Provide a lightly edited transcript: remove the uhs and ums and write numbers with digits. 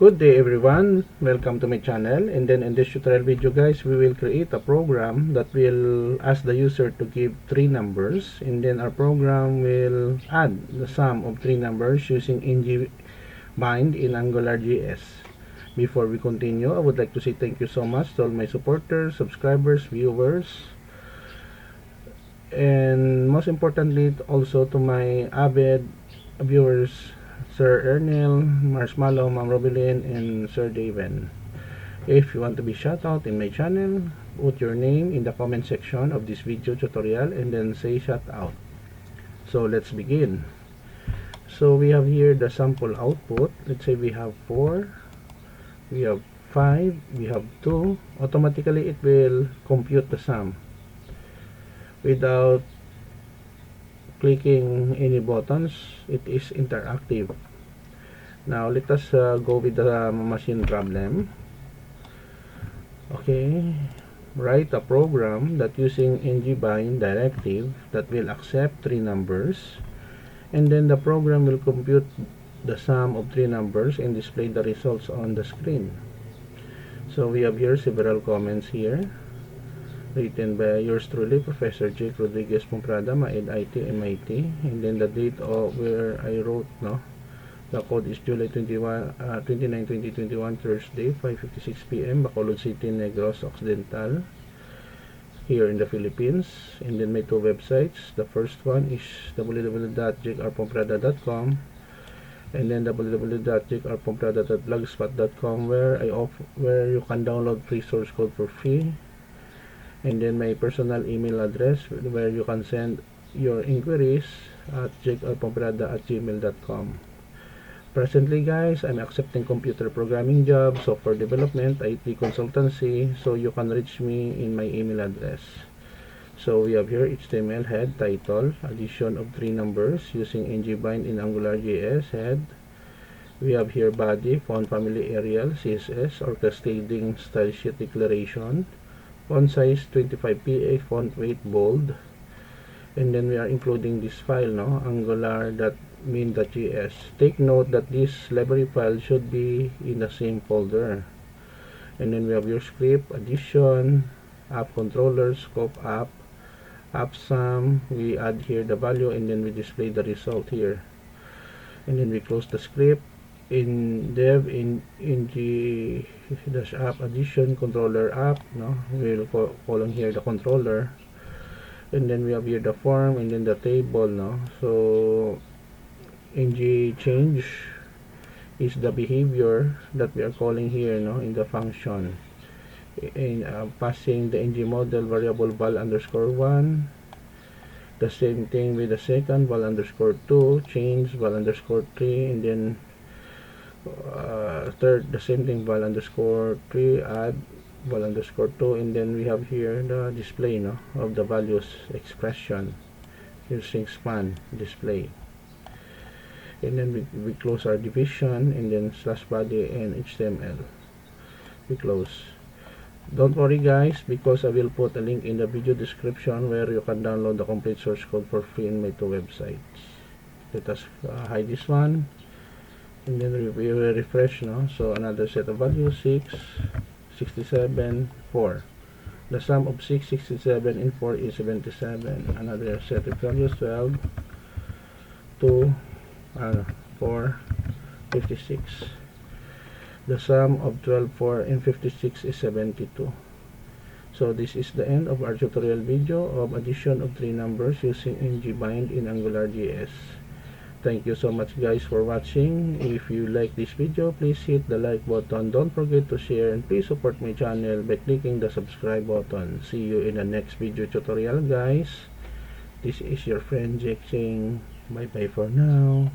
Good day everyone, welcome to my channel. And then in this tutorial video guys, we will create a program that will ask the user to give three numbers, and then our program will add the sum of three numbers using ng-bind in AngularJS. Before we continue, I would like to say thank you so much to all my supporters, subscribers, viewers, and most importantly also to my avid viewers, Sir Ernil, Marshmallow, Ma'am Robilin, and Sir Daven. If you want to be shout out in my channel, put your name in the comment section of this video tutorial and then say shout out. So let's begin. So we have here the sample output. Let's say we have 4, we have 5, we have 2. Automatically it will compute the sum without clicking any buttons. It is interactive. Now let us go with the machine problem. Okay, write a program that using ng-bind directive that will accept three numbers, and then the program will compute the sum of three numbers and display the results on the screen. So we have here several comments here written by yours truly, Professor Jake Rodriguez Pomperada, Maed IT, MIT, and then the date of where I wrote, the code is July 29, 2021, Thursday, 5:56 p.m., Bacolod City, Negros Occidental, here in the Philippines. And then my two websites. The first one is www.jakerpomperada.com, and then www.jakerpomperada.blogspot.com, where you can download free source code for free. And then my personal email address where you can send your inquiries at jakerpomperada@gmail.com. Presently guys, I'm accepting computer programming jobs, software development, IT consultancy, so you can reach me in my email address. So we have here HTML head, title, addition of three numbers using ng-bind in AngularJS, head. We have here body, font family Arial, CSS, or cascading style sheet declaration. Font size 25 PA, font weight bold, and then we are including this file, angular.min.js. Take note that this library file should be in the same folder. And then we have your script, addition, app controller, scope app sum. We add here the value and then we display the result here, and then we close the script. In dev ng-app addition controller app, we will call on here the controller, and then we have here the form and then the table, so ng change is the behavior that we are calling here, in the function, in passing the ng model variable val_1. The same thing with the second, val_2, change val_3, and then third, the same thing, val_3, add val_2, and then we have here the display, of the values expression using span display. And then we close our division, and then slash body and HTML we close. Don't worry guys, because I will put a link in the video description where you can download the complete source code for free in my two websites. Let us hide this one, and then we will refresh, so another set of values, 6, 67, 4. The sum of 6, 67, and 4 is 77. Another set of values, 12, 2, 4, 56. The sum of 12, 4, and 56 is 72. So this is the end of our tutorial video of addition of three numbers using ng-bind in AngularJS. Thank you so much guys for watching. If you like this video, please hit the like button. Don't forget to share, and please support my channel by clicking the subscribe button. See you in the next video tutorial guys. This is your friend Jake saying bye bye for now.